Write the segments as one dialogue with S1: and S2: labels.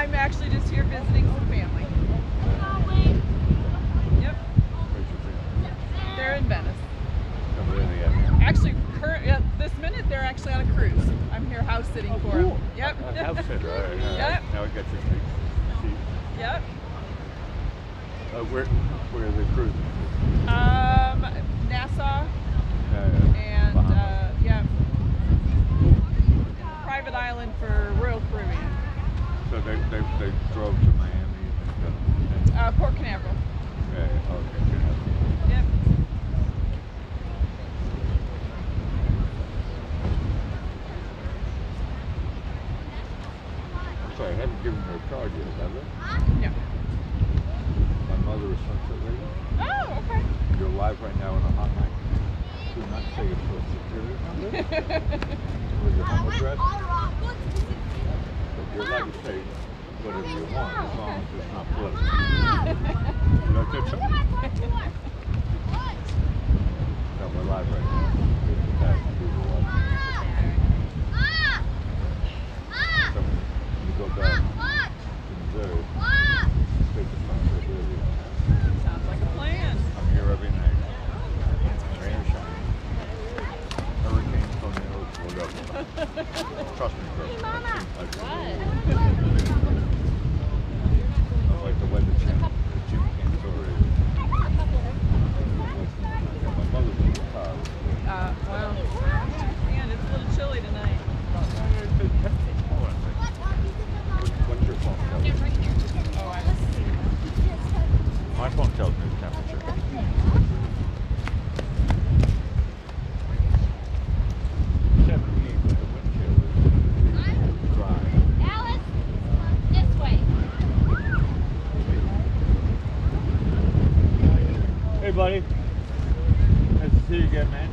S1: I'm actually just here visiting some family. Yep.
S2: Where's your family?
S1: They're in Venice.
S2: Oh, really? Yeah.
S1: Actually, this minute they're actually on a cruise. I'm here house sitting for them. Yep.
S2: House sitter. All right.
S1: Yep.
S2: Now I got your seat.
S1: Yep.
S2: Where are they cruising?
S1: Nassau. And yeah, private island for Royal Caribbean.
S2: So they drove to Miami and
S1: Port Canaveral.
S2: okay.
S1: Yep.
S2: I'm sorry, I haven't given her a card yet, have I?
S1: No.
S2: My mother is from Philly.
S1: Oh, okay.
S2: You're live right now on a hotline. Do not say your social security number or your home address. But you're allowed to say whatever you want as long as it's not political. Did I catch something? No, we're live right now. So when you go back to Missouri, take the responsibility.
S1: Sounds like a plan.
S2: I'm here every night. Rain or shine. Hurricane, tornadoes, whatever. Trust me, girl. I like the weather channel. Jim Cantori. My mother's in the car.
S1: Well, man, it's a little chilly tonight.
S2: What's your phone tell you?
S1: Oh, I see.
S2: My phone tells me the temperature. 78 with the wind chill is dry.
S3: Alice, this way.
S2: Hey, buddy. Nice to see you again, man.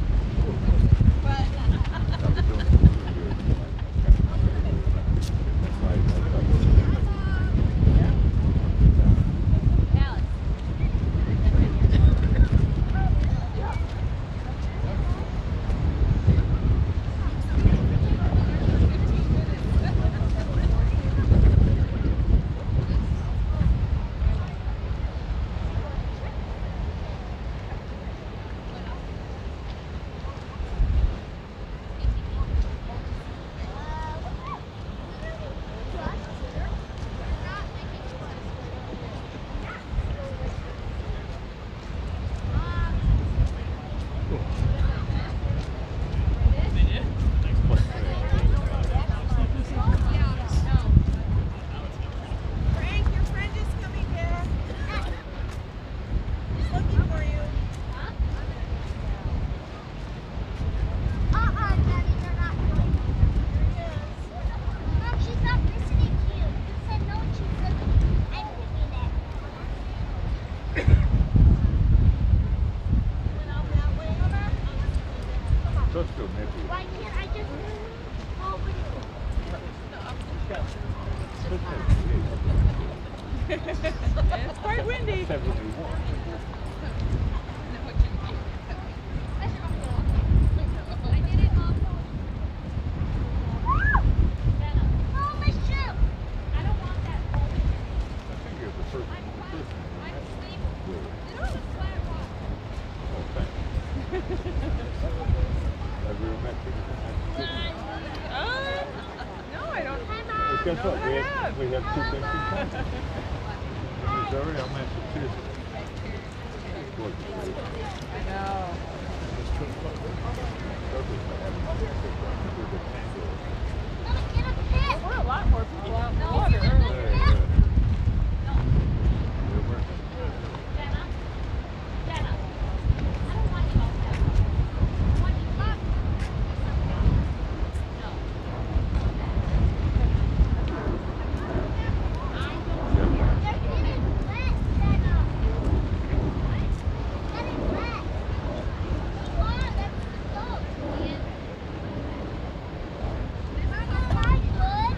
S2: Let's go, Nippy.
S3: Why can't I just go with you?
S1: It's quite windy.
S2: 71.
S3: I did it all. Oh, my shoe! I don't want that.
S2: I think you're the first one to this one.
S3: I'm stable. It was a flat rock.
S2: Oh, thanks. Have you ever met people from Massachusetts?
S1: No, I don't.
S2: Well, guess
S1: No,
S2: what?
S1: I have.
S2: We have two things in common. Missouri or Massachusetts.
S1: I know.
S3: Get a pit!
S1: There were a lot more people out in the water earlier.
S3: Jenna? Jenna? I don't want you out there. I want you up. No. They're getting wet, Jenna. Getting wet. Come on, let's go. Is that good?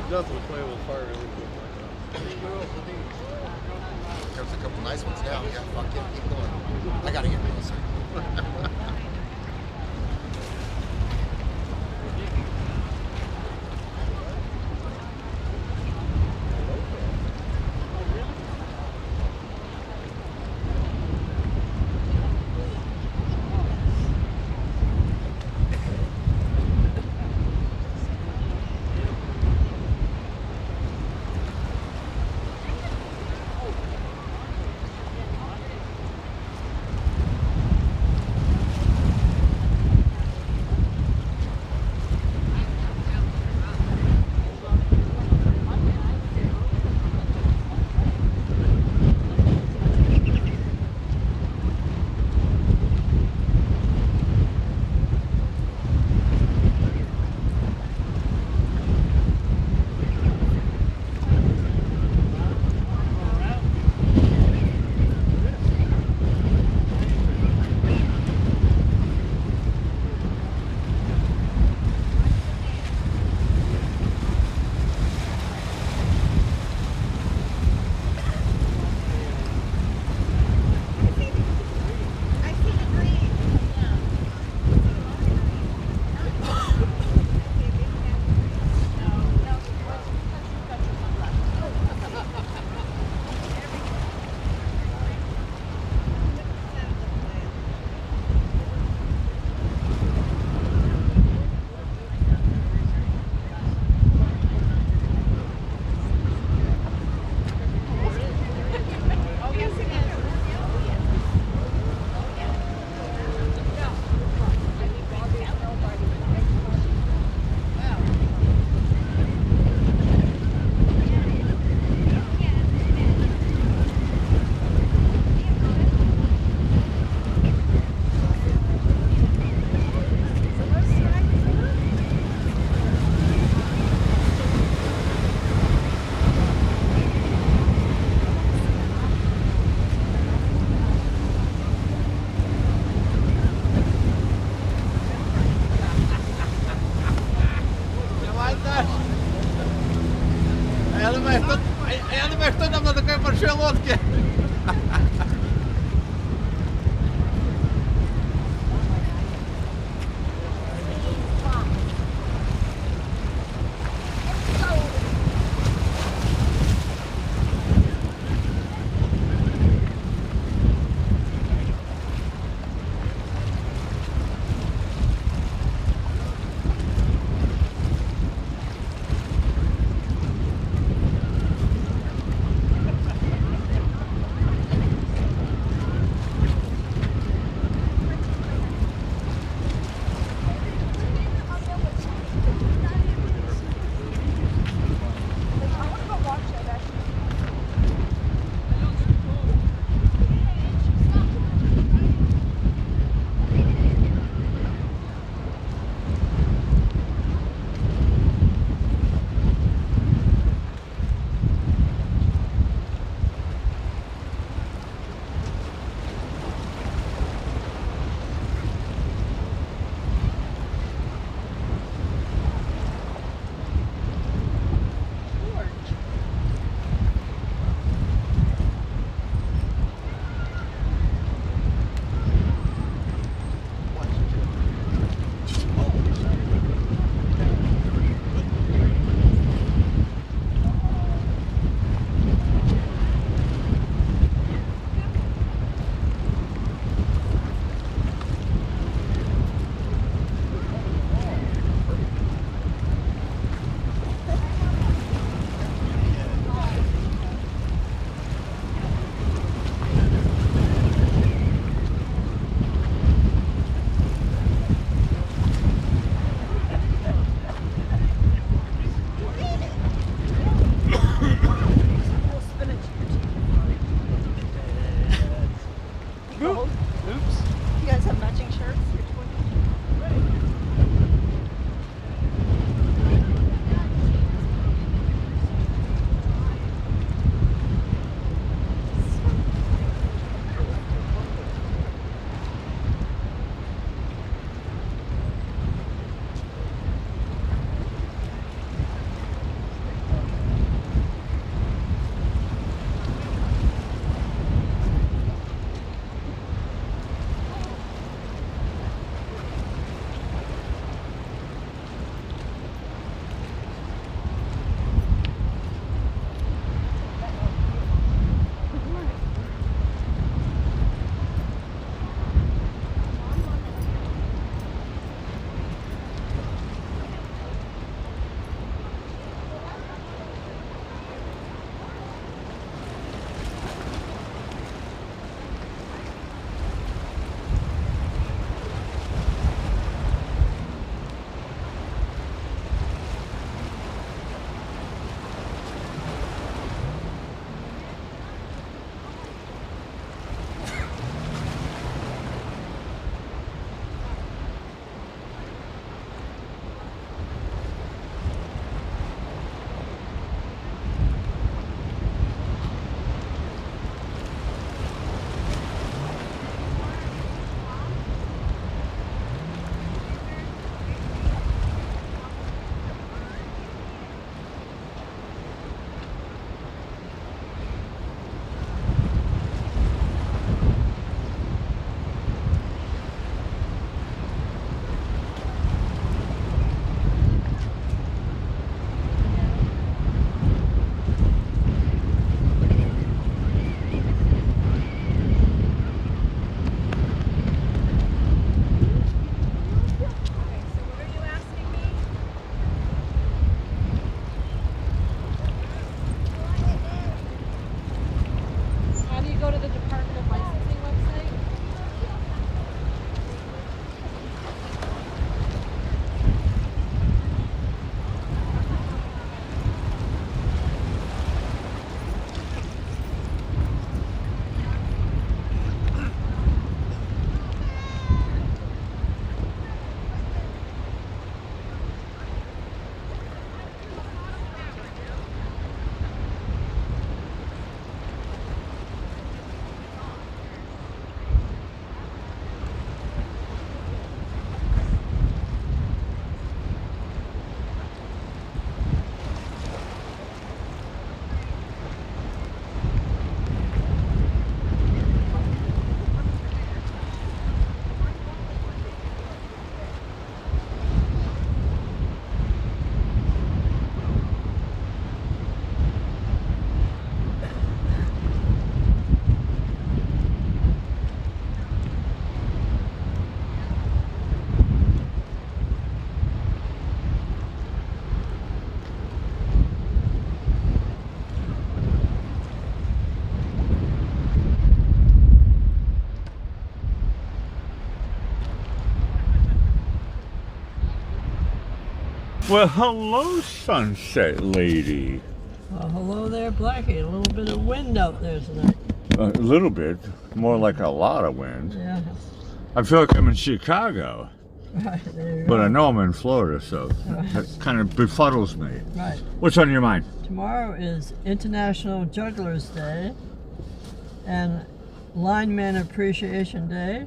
S2: Nothing to play with fire.
S4: There's a couple nice ones now. Yeah, fuck yeah, keep going. I gotta get closer.
S1: have matching shirts?
S2: Well, hello, sunset lady.
S5: Hello there, Blackie. A little bit of wind out there tonight.
S2: A little bit, more like a lot of wind.
S5: Yeah.
S2: I feel like I'm in Chicago,
S5: Right, there you
S2: but
S5: go.
S2: I know I'm in Florida, so that kind of befuddles me.
S5: Right.
S2: What's on your mind?
S5: Tomorrow is International Jugglers Day and Lineman Appreciation Day.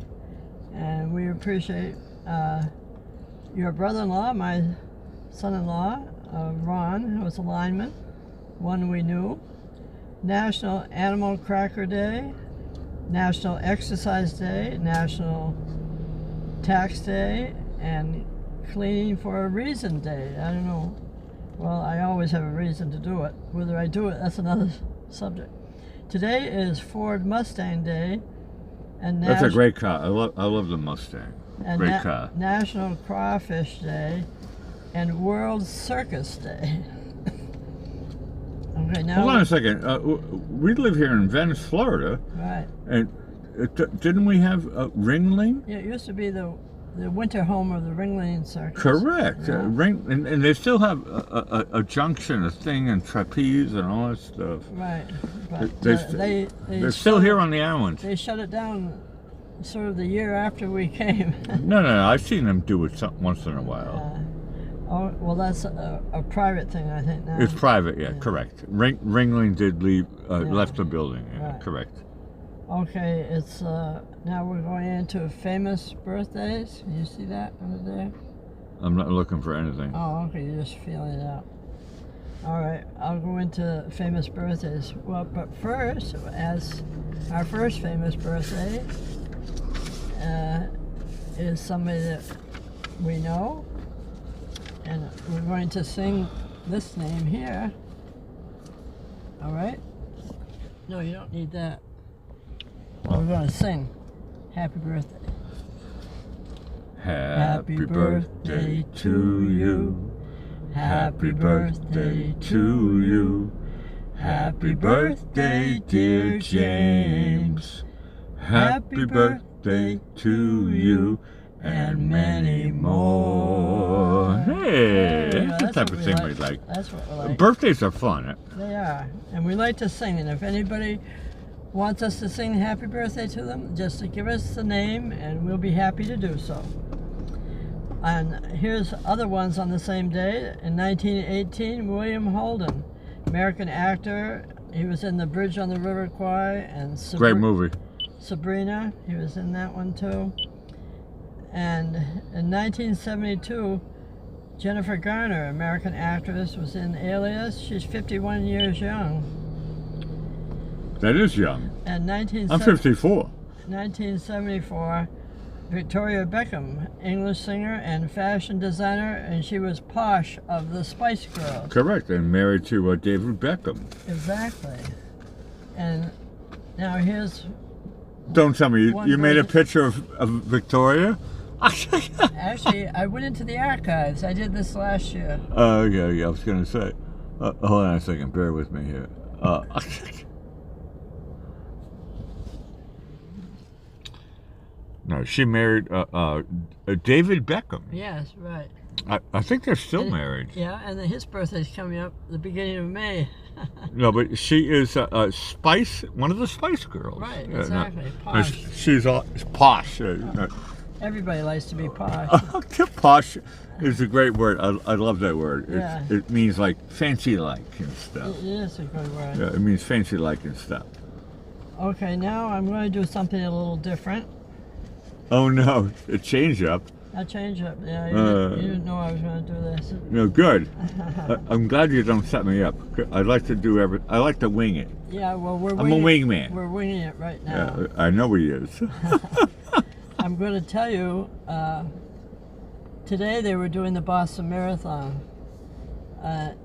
S5: And we appreciate your brother-in-law, my son-in-law, Ron, who was a lineman, one we knew. National Animal Cracker Day, National Exercise Day, National Tax Day, and Cleaning for a Reason Day. I don't know. Well, I always have a reason to do it. Whether I do it, that's another subject. Today is Ford Mustang Day, and
S2: That's a great car. I love the Mustang. Great car.
S5: National Crawfish Day, and World Circus Day. Okay, now.
S2: Hold on a second. We live here in Venice, Florida.
S5: Right.
S2: And didn't we have Ringling?
S5: Yeah, it used to be the winter home of the Ringling Circus.
S2: Correct.
S5: Yeah.
S2: And they still have a junction, a thing, and trapeze and all that stuff.
S5: Right. But
S2: They're still here on the island.
S5: They shut it down sort of the year after we came.
S2: No, I've seen them do it once in a while.
S5: Oh, well, that's a private thing, I think, now.
S2: It's private, yeah, correct. Ringling did leave, left the building,
S5: Right.
S2: correct.
S5: Okay, it's now we're going into famous birthdays. You see that over there?
S2: I'm not looking for anything.
S5: Oh, okay, you're just feeling it out. All right, I'll go into famous birthdays. Well, but first, as our first famous birthday is somebody that we know, and we're going to sing this name here. All right? No, you don't need that. We're going to sing Happy Birthday.
S2: Happy birthday to you. Happy birthday to you. Happy birthday, dear James. Happy birthday to you and many more. Hey, that's the type of thing we like.
S5: That's what we like.
S2: Birthdays are fun.
S5: They are. And we like to sing. And if anybody wants us to sing happy birthday to them, just to give us the name and we'll be happy to do so. And here's other ones on the same day. In 1918, William Holden, American actor. He was in The Bridge on the River Kwai and
S2: Great movie.
S5: Sabrina. He was in that one too. And in 1972, Jennifer Garner, American actress, was in Alias. She's 51 years young.
S2: That is young.
S5: And
S2: I'm 54.
S5: 1974, Victoria Beckham, English singer and fashion designer, and she was Posh of the Spice Girls.
S2: Correct, and married to David Beckham.
S5: Exactly. And now here's...
S2: Don't tell me, you made a picture of Victoria?
S5: Actually, I went into the archives. I did this last year.
S2: Oh, yeah, I was going to say. Hold on a second, bear with me here. No, she married David Beckham.
S5: Yes, right.
S2: I think they're still married.
S5: Yeah, and then his birthday's coming up the beginning of May.
S2: No, but she is Spice, one of the Spice Girls.
S5: Right, exactly.
S2: No,
S5: Posh.
S2: she's posh.
S5: Everybody likes to be posh.
S2: Posh is a great word. I love that word.
S5: Yeah.
S2: It means like fancy-like and stuff.
S5: It is a good word.
S2: Yeah, it means fancy-like and stuff.
S5: Okay, now I'm going to do something a little different.
S2: Oh no, a change up.
S5: A change up, yeah. You didn't know I was going to do this.
S2: No, good. I'm glad you don't set me up. I like to do I like to wing it.
S5: Yeah, well,
S2: I'm a wingman.
S5: We're winging it right now.
S2: Yeah, I know he is.
S5: I'm going to tell you, today they were doing the Boston Marathon.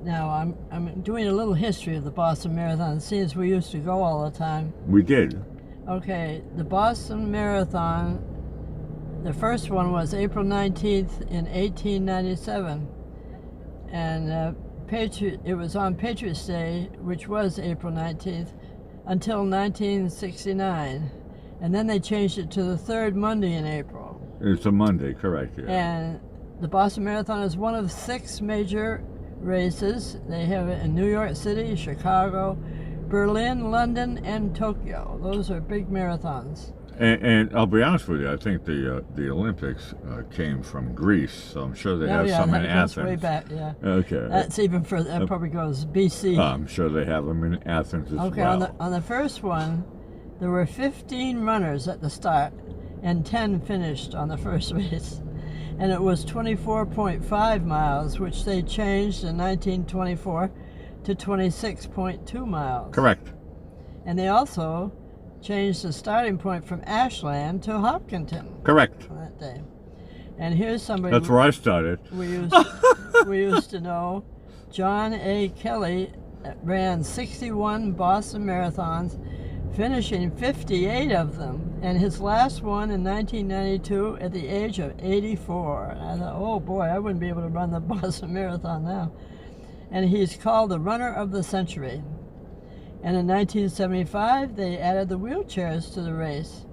S5: Now, I'm doing a little history of the Boston Marathon, since we used to go all the time.
S2: We did.
S5: Okay, the Boston Marathon, the first one was April 19th in 1897. And it was on Patriots Day, which was April 19th, until 1969. And then they changed it to the third Monday in April.
S2: It's a Monday, correct, yeah.
S5: And the Boston Marathon is one of 6 major races. They have it in New York City, Chicago, Berlin, London, and Tokyo. Those are big marathons.
S2: And I'll be honest with you, I think the Olympics came from Greece, so I'm sure they have some in Athens.
S5: That's way back, yeah.
S2: Okay.
S5: That's even further. That probably goes BC.
S2: I'm sure they have them in Athens as well.
S5: Okay, on the first one, there were 15 runners at the start, and 10 finished on the first race. And it was 24.5 miles, which they changed in 1924 to 26.2 miles.
S2: Correct.
S5: And they also changed the starting point from Ashland to Hopkinton.
S2: Correct.
S5: On that day. And here's somebody...
S2: That's where I started.
S5: We used to know. John A. Kelly ran 61 Boston Marathons, finishing 58 of them, and his last one in 1992 at the age of 84. And I thought, oh boy, I wouldn't be able to run the Boston Marathon now. And he's called the runner of the century. And in 1975, they added the wheelchairs to the race.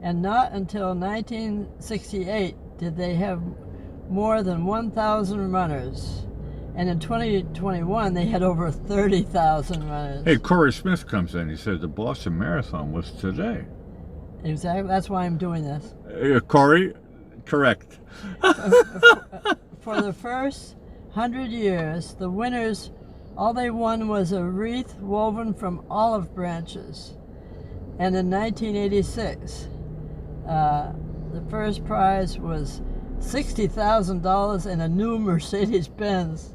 S5: And not until 1968 did they have more than 1,000 runners. And in 2021, they had over 30,000 runners.
S2: Hey, Corey Smith comes in. He said the Boston Marathon was today.
S5: Exactly. That's why I'm doing this.
S2: Corey, correct.
S5: For the first 100 years, the winners, all they won was a wreath woven from olive branches. And in 1986, the first prize was $60,000 and a new Mercedes-Benz.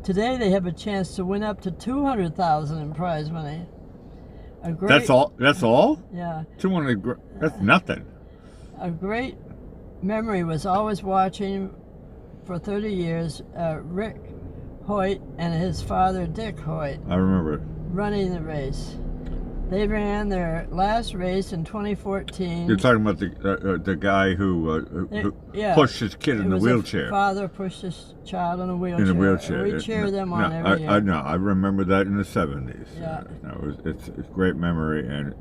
S5: Today they have a chance to win up to $200,000 in prize money.
S2: That's all? That's all?
S5: Yeah.
S2: 200. That's nothing.
S5: A great memory was always watching for 30 years Rick Hoyt and his father Dick Hoyt
S2: I remember it.
S5: running the race. They ran their last race in 2014.
S2: You're talking about the guy who
S5: Yeah.
S2: pushed his kid in the wheelchair.
S5: His father pushed his child in a wheelchair.
S2: In a wheelchair.
S5: We cheer them on every year.
S2: I know. I remember that in the 70s.
S5: Yeah.
S2: It's a great memory, and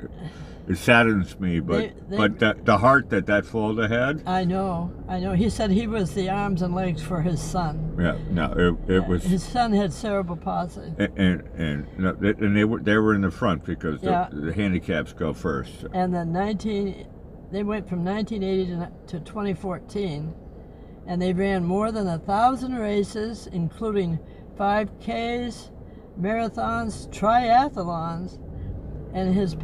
S2: it saddens me, but
S5: They-
S2: the heart that father had.
S5: I know. He said he was the arms and legs for his son.
S2: Yeah. No, it was.
S5: His son had cerebral palsy.
S2: And they were in the front because
S5: Yeah.
S2: the handicaps go first. So.
S5: And then they went from 1980 to 2014, and they ran more than 1,000 races, including 5Ks, marathons, triathlons, and his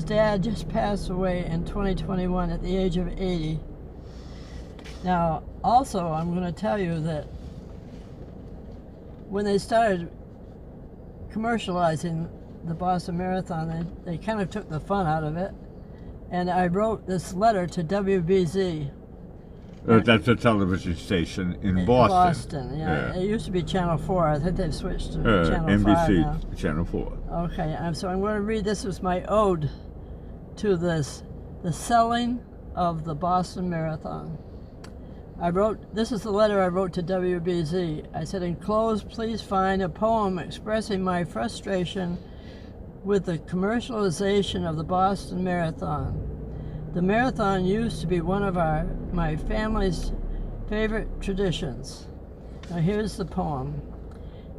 S5: dad just passed away in 2021 at the age of 80. Now, also, I'm going to tell you that when they started commercializing the Boston Marathon, they kind of took the fun out of it. And I wrote this letter to WBZ.
S2: That's a television station in Boston.
S5: Yeah. It used to be Channel 4. I think they've switched to Channel
S2: NBC
S5: 5 now.
S2: Channel 4.
S5: Okay, so I'm going to read, this was my ode to the selling of the Boston Marathon. This is the letter I wrote to WBZ. I said, enclosed, please find a poem expressing my frustration with the commercialization of the Boston Marathon. The marathon used to be one of my family's favorite traditions. Now here's the poem.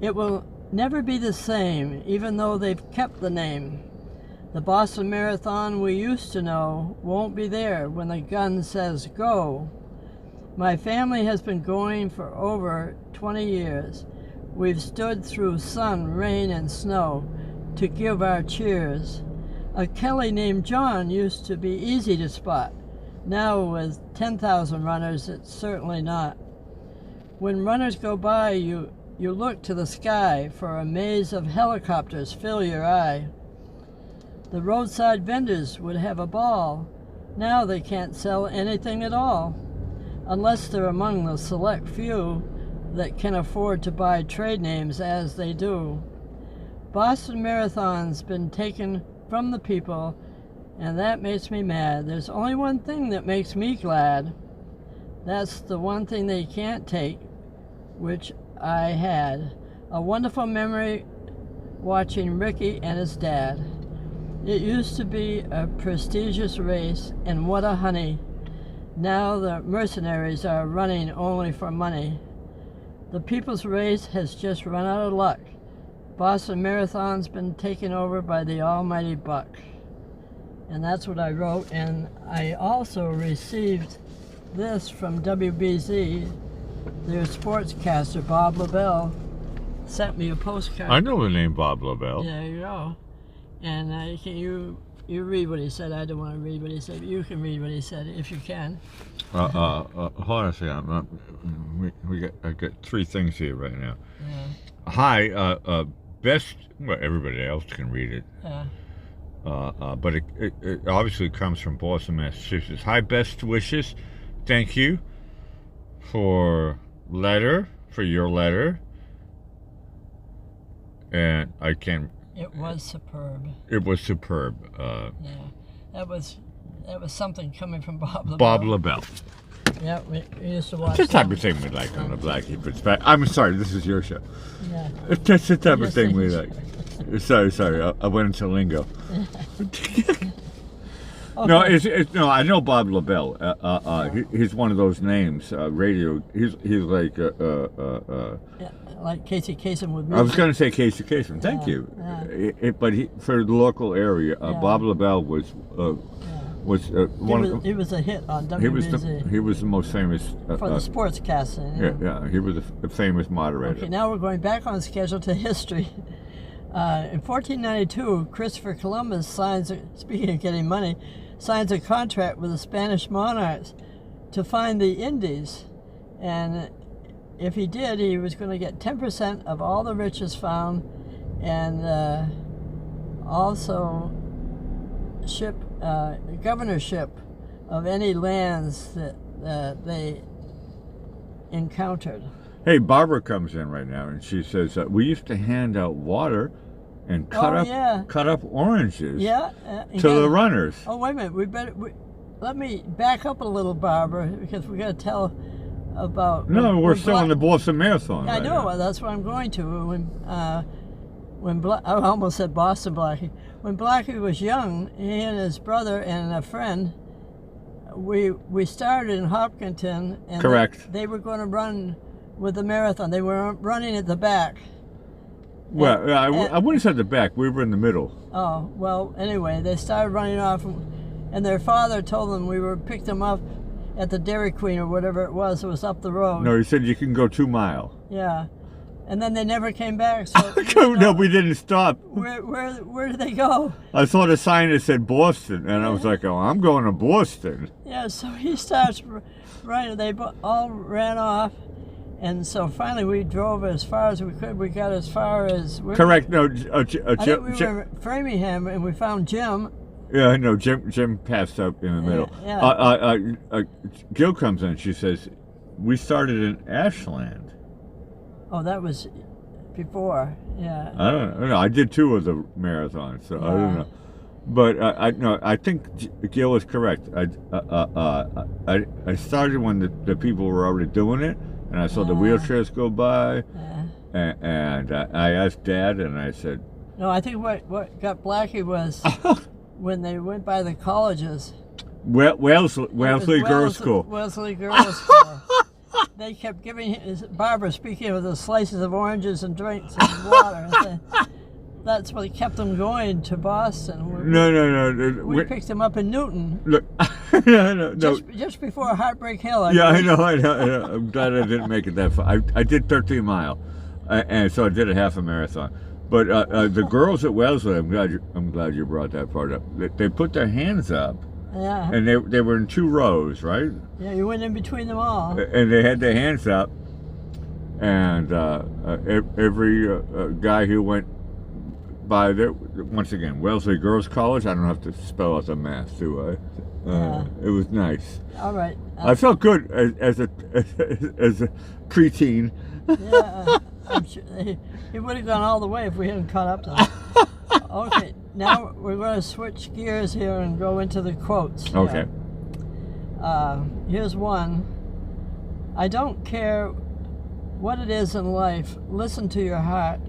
S5: It will never be the same, even though they've kept the name. The Boston Marathon we used to know won't be there when the gun says go. My family has been going for over 20 years. We've stood through sun, rain, and snow to give our cheers. A Kelly named John used to be easy to spot. Now with 10,000 runners, it's certainly not. When runners go by, you look to the sky for a maze of helicopters fill your eye. The roadside vendors would have a ball. Now they can't sell anything at all, unless they're among the select few that can afford to buy trade names as they do. Boston Marathon's been taken from the people, and that makes me mad. There's only one thing that makes me glad. That's the one thing they can't take, which I had. A wonderful memory watching Ricky and his dad. It used to be a prestigious race, and what a honey. Now the mercenaries are running only for money. The people's race has just run out of luck. Boston Marathon's been taken over by the almighty buck. And that's what I wrote, and I also received this from WBZ. Their sportscaster, Bob LaBelle, sent me a postcard.
S2: I know the name Bob LaBelle.
S5: There you go. And can you read what he said? I don't want to read what he said, but you can read what he said if you can.
S2: Hold on a second. I got three things here right now.
S5: Yeah.
S2: Hi, best. Well, everybody else can read it.
S5: Yeah.
S2: But it obviously comes from Boston, Massachusetts. Hi, best wishes. Thank you for your letter. And I can't.
S5: It was superb.
S2: It was superb.
S5: Yeah, that was something coming from Bob LaBelle.
S2: Bob LaBelle.
S5: Yeah, we used to watch.
S2: It's the type of thing we like on the Blackie Perspective. I'm sorry, this is your show.
S5: Yeah.
S2: That's the type of
S5: Yes,
S2: thing we
S5: it
S2: like.
S5: is.
S2: Sorry. I went into lingo.
S5: Okay.
S2: No, no. I know Bob LaBelle. He's one of those names. Radio. He's like.
S5: Yeah, like Casey Kasem with
S2: I was
S5: music.
S2: going to say Casey Kasem. Thank
S5: Yeah,
S2: you.
S5: yeah.
S2: But for the local area,
S5: Yeah.
S2: Bob LaBelle was was
S5: He was a hit on
S2: he was
S5: WBZ
S2: he was the most famous
S5: for the sportscasting.
S2: yeah, he was a famous moderator.
S5: Okay, now we're going back on schedule to history. In 1492, Christopher Columbus speaking of getting money, signs a contract with the Spanish monarchs to find the Indies. And if he did, he was going to get 10% of all the riches found, and also governorship of any lands that they encountered.
S2: Hey, Barbara comes in right now, and she says we used to hand out water and cut up oranges to the runners.
S5: Oh, wait a minute. Let me back up a little, Barbara, because we got to tell about.
S2: No, we're still in the Boston Marathon.
S5: Yeah,
S2: right
S5: I know.
S2: now.
S5: That's what I'm going to. I almost said Boston Blackie. When Blackie was young, he and his brother and a friend, we started in Hopkinton, and
S2: Correct.
S5: They were going to run with the marathon. They were running at the back.
S2: Well, I wouldn't have said the back. We were in the middle.
S5: Oh, well, anyway, they started running off, and their father told them picked them up at the Dairy Queen or whatever it was up the road.
S2: No, he said you can go 2 miles.
S5: Yeah. And then they never came back. So
S2: no, we didn't stop.
S5: Where did they go?
S2: I saw the sign that said Boston, and I was like, "Oh, I'm going to Boston."
S5: Yeah, so he starts running. They all ran off, and so finally we drove as far as we could. We got as far as
S2: correct. No,
S5: I think we were in Framingham, and we found Jim.
S2: Yeah, no, Jim passed up in the middle.
S5: Yeah.
S2: Jill comes in. She says, "We started in Ashland."
S5: Oh, that was before, yeah.
S2: I don't know. I did 2 of the marathons, so I don't know. But I think Gil is correct. I started when the people were already doing it, and I saw the wheelchairs go by, and I asked Dad, and I said,
S5: "No, I think what got Blackie was when they went by the colleges."
S2: Wellesley Girls School.
S5: Wellesley Girls School. They kept giving Barbara, speaking of the slices of oranges and drinks and water. And that's what kept them going to Boston.
S2: No.
S5: We picked them up in Newton.
S2: Look, no.
S5: Just before Heartbreak Hill.
S2: I know. I'm glad I didn't make it that far. I did 13 mile, and so I did a half a marathon. But the girls at Wellesley, I'm glad you brought that part up. They put their hands up.
S5: Yeah.
S2: And they were in 2 rows, right?
S5: Yeah, you went in between them all.
S2: And they had their hands up, and every guy who went by there, once again, Wellesley Girls College. I don't have to spell out the math, do I? It was nice.
S5: All right.
S2: I felt good as a preteen.
S5: Yeah, I'm sure he would have gone all the way if we hadn't caught up to him. Okay, now we're going to switch gears here and go into the quotes.
S2: Okay.
S5: Here's one. I don't care what it is in life. Listen to your heart.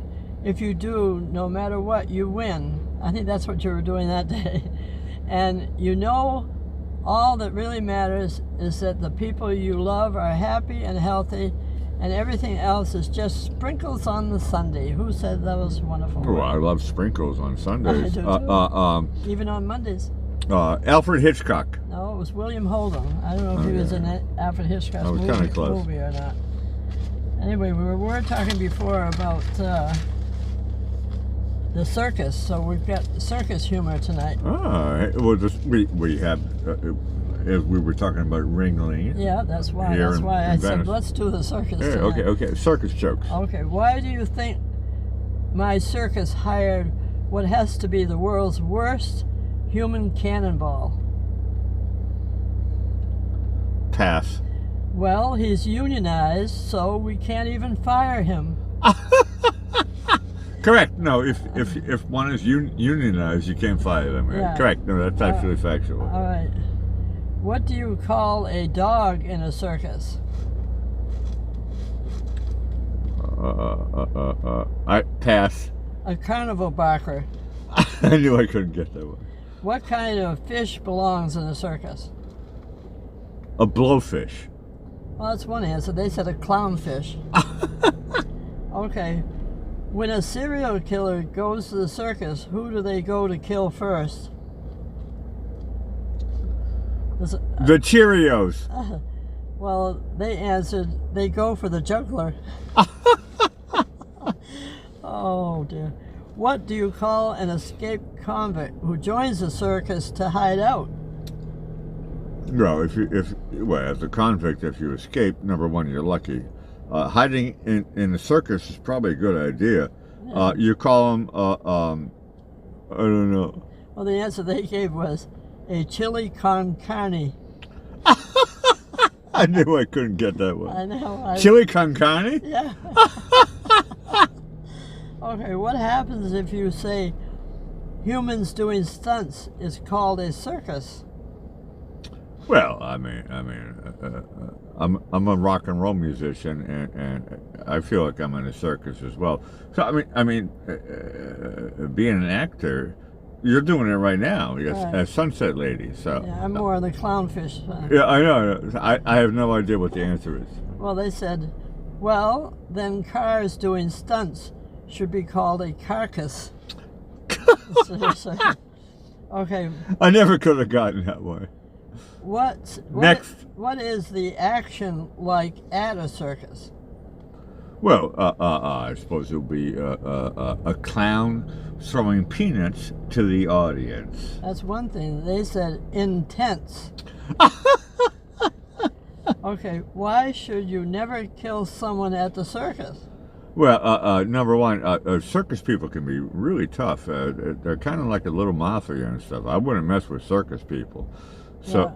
S5: If you do, no matter what, you win. I think that's what you were doing that day. And you know, all that really matters is that the people you love are happy and healthy, and everything else is just sprinkles on the Sunday. Who said that was wonderful?
S2: Oh, I love sprinkles on Sundays.
S5: I do too. Even on Mondays.
S2: Alfred Hitchcock.
S5: No, it was William Holden. I don't know if he was in Alfred Hitchcock's movie or not. Anyway, we were talking before about the circus, so we've got circus humor tonight.
S2: Oh, well, we have, as we were talking about Ringling.
S5: Yeah, that's why. That's why I said let's do the circus tonight.
S2: Okay, circus jokes.
S5: Okay, why do you think my circus hired what has to be the world's worst human cannonball?
S2: Pass.
S5: Well, he's unionized, so we can't even fire him.
S2: Correct. No, if one is unionized, you can't fire them. Right?
S5: Yeah.
S2: Correct. No, that's actually factual.
S5: All right. What do you call a dog in a circus?
S2: I pass.
S5: A carnival barker.
S2: I knew I couldn't get that one.
S5: What kind of fish belongs in a circus?
S2: A blowfish.
S5: Well, that's one answer. They said a clownfish. Okay. When a serial killer goes to the circus, who do they go to kill first? This,
S2: The Cheerios.
S5: well, they answered, they go for the juggler. Oh dear. What do you call an escaped convict who joins the circus to hide out?
S2: Well, as a convict, if you escape, number one, you're lucky. Hiding in the circus is probably a good idea.
S5: Yeah.
S2: You call them, I don't know.
S5: Well, the answer they gave was a chili con carne.
S2: I knew I couldn't get that one.
S5: I know.
S2: Chili con carne?
S5: Yeah. Okay, what happens if you say humans doing stunts is called a circus?
S2: Well, I'm a rock and roll musician, and I feel like I'm in a circus as well. So being an actor, you're doing it right now as Sunset Lady. So
S5: yeah, I'm more on the clownfish side.
S2: yeah, I know. I have no idea what the answer is.
S5: Well, they said, well, then cars doing stunts should be called a carcass. Okay.
S2: I never could have gotten that way.
S5: Next. What is the action like at a circus?
S2: Well, I suppose it'll be a clown throwing peanuts to the audience.
S5: That's one thing. They said intense. Okay, why should you never kill someone at the circus?
S2: Well, number one, circus people can be really tough. They're kind of like a little mafia and stuff. I wouldn't mess with circus people. So,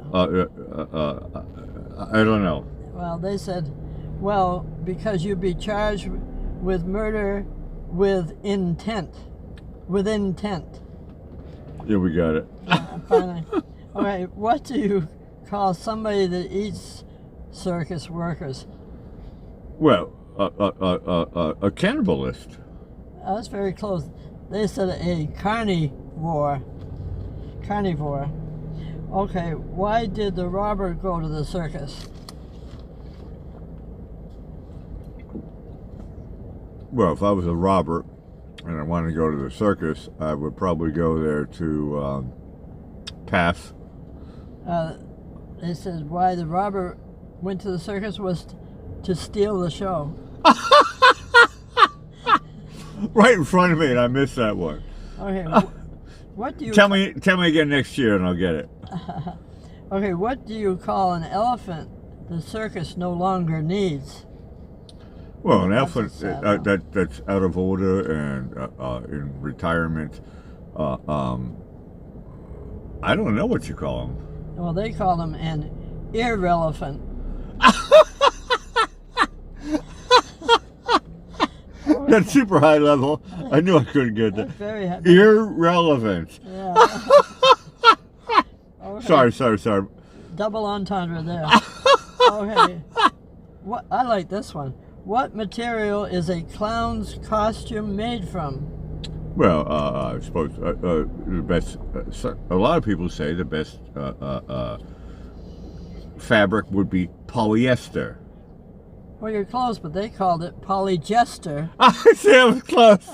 S2: I don't know.
S5: Well, they said, well, because you'd be charged with murder with intent. With intent.
S2: Yeah, we got it.
S5: Finally. Okay, what do you call somebody that eats circus workers?
S2: Well, a cannibalist.
S5: That's very close. They said a carnivore. Carnivore. Okay, why did the robber go to the circus?
S2: Well, if I was a robber and I wanted to go to the circus, I would probably go there to pass.
S5: They said why the robber went to the circus was to steal the show.
S2: Right in front of me, and I missed that one.
S5: Okay, what do you...
S2: Tell me again next year, and I'll get it.
S5: Okay, what do you call an elephant the circus no longer needs?
S2: Well, an elephant that's out of order and in retirement. I don't know what you call them.
S5: Well, they call them an irrelevant.
S2: That's super high level. I knew I couldn't get that.
S5: Very happy.
S2: Irrelevant.
S5: Yeah. Okay.
S2: Sorry.
S5: Double entendre there. Okay. What? I like this one. What material is a clown's costume made from?
S2: Well, I suppose the best. A lot of people say the best fabric would be polyester.
S5: Well, you're close, but they called it polygester.
S2: See, I was close.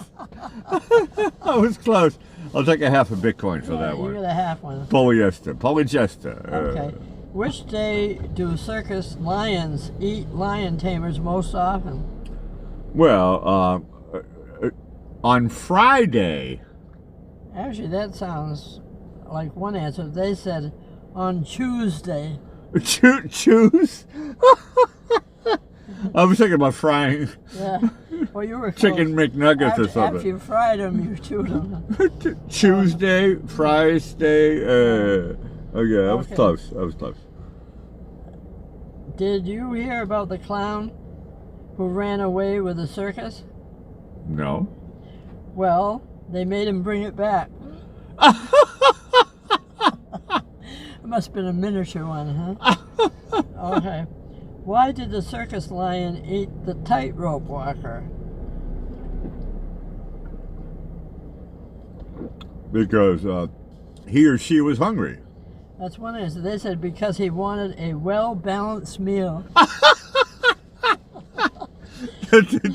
S2: I was close. I'll take a half a Bitcoin for that one.
S5: You get a half one.
S2: Polyester.
S5: Okay. Which day do circus lions eat lion tamers most often?
S2: Well, on Friday.
S5: Actually, that sounds like one answer. They said on Tuesday.
S2: Choose? I was thinking about frying.
S5: Yeah. Well, you were
S2: chicken
S5: close.
S2: McNuggets or something.
S5: After you fried them, you chewed them.
S2: Tuesday, Friday. Okay, I was close.
S5: Did you hear about the clown who ran away with the circus?
S2: No.
S5: Well, they made him bring it back. It must have been a miniature one, huh? Okay. Why did the circus lion eat the tightrope walker?
S2: Because he or she was hungry.
S5: That's one answer. They said because he wanted a well-balanced meal.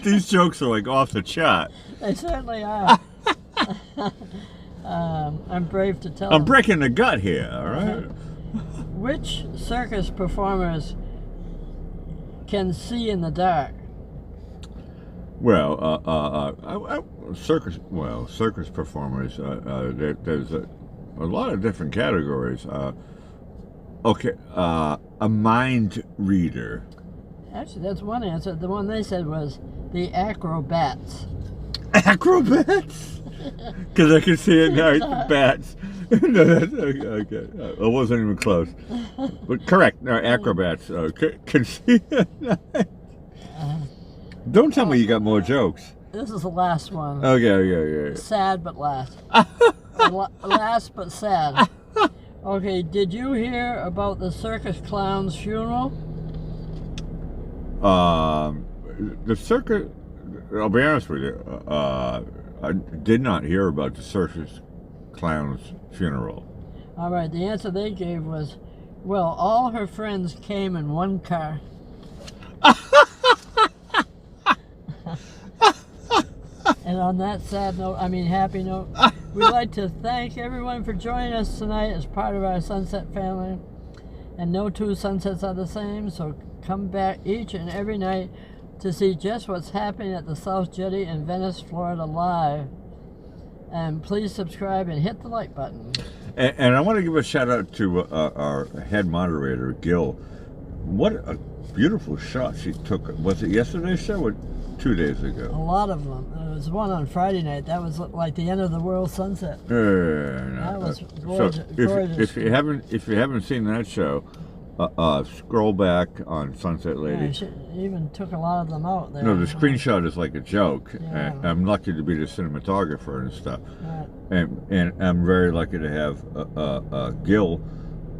S2: These jokes are like off the chart.
S5: They certainly are. I'm brave to tell
S2: I'm
S5: them.
S2: breaking the gut here, all right?
S5: Which circus performers can see in the dark?
S2: Well, circus performers. There's a lot of different categories. A mind reader.
S5: Actually, that's one answer. The one they said was the acrobats.
S2: Acrobats? Because I can see at night bats. No, that's okay. I wasn't even close. But correct. No, acrobats can see at night. Don't tell me you got more jokes.
S5: This is the last one.
S2: Okay.
S5: Sad but last. Last but sad. Okay, did you hear about the circus clown's funeral?
S2: The circus, I'll be honest with you, I did not hear about the circus clown's funeral.
S5: All right, the answer they gave was, well, all her friends came in one car. And on that sad note, happy note, we'd like to thank everyone for joining us tonight as part of our Sunset family. And no two sunsets are the same, so come back each and every night to see just what's happening at the South Jetty in Venice, Florida live. And please subscribe and hit the like button.
S2: And I want to give a shout out to our head moderator, Gil. What a beautiful shot she took. Was it yesterday's show or 2 days ago?
S5: A lot of them. There was one on Friday night. That was like the end of the world sunset. That was gorgeous.
S2: If you haven't seen that show, scroll back on Sunset Lady.
S5: Yeah, she even took a lot of them out there.
S2: No, the screenshot is like a joke.
S5: Yeah.
S2: And I'm lucky to be the cinematographer and stuff.
S5: Right.
S2: And I'm very lucky to have Gil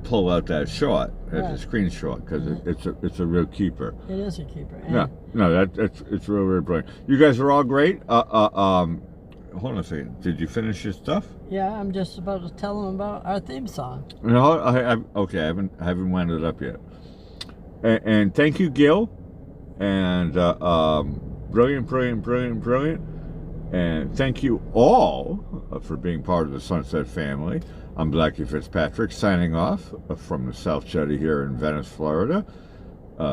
S2: pull out that shot as a screenshot because it's a real keeper.
S5: It is a keeper.
S2: It's really, really brilliant. You guys are all great. Hold on a second. Did you finish your stuff?
S5: Yeah, I'm just about to tell them about our theme song.
S2: No, I haven't wound it up yet. And thank you, Gil. And brilliant. And thank you all for being part of the Sunset family. I'm Blackie Fitzpatrick signing off from the South Jetty here in Venice, Florida.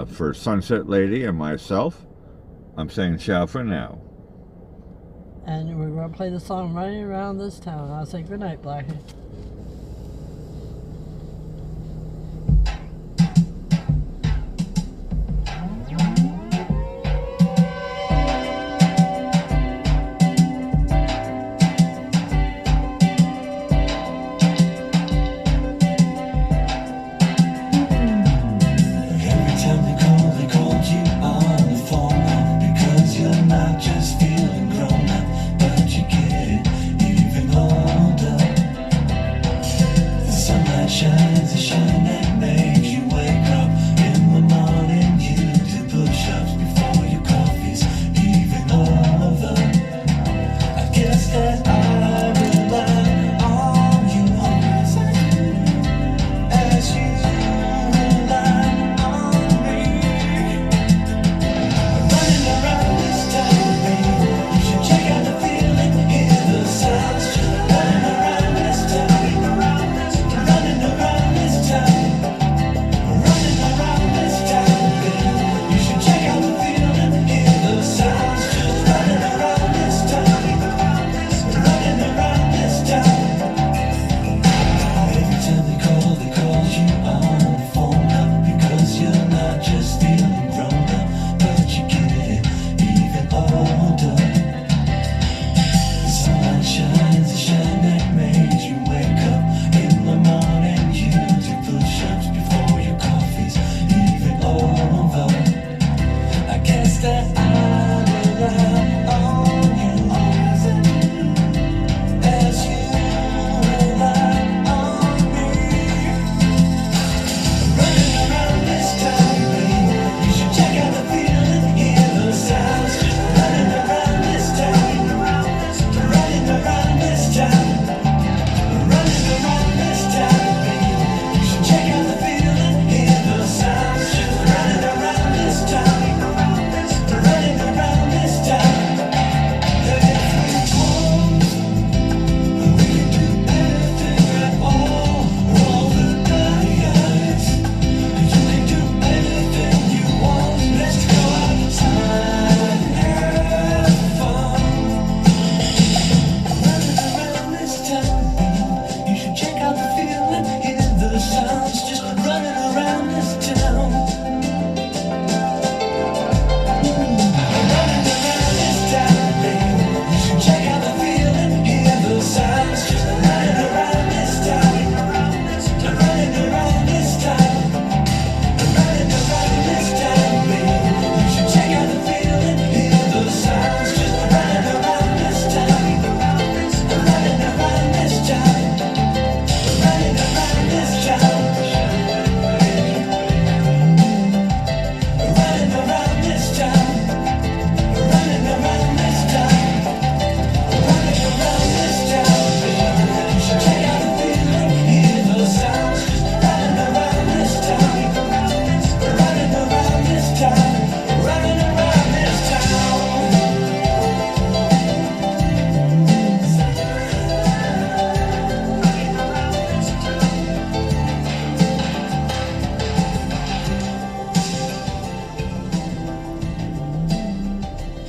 S2: For Sunset Lady and myself, I'm saying ciao for now.
S5: And we're going to play the song Running Around This Town. I'll say good night, Blackie.
S6: Every time they call you on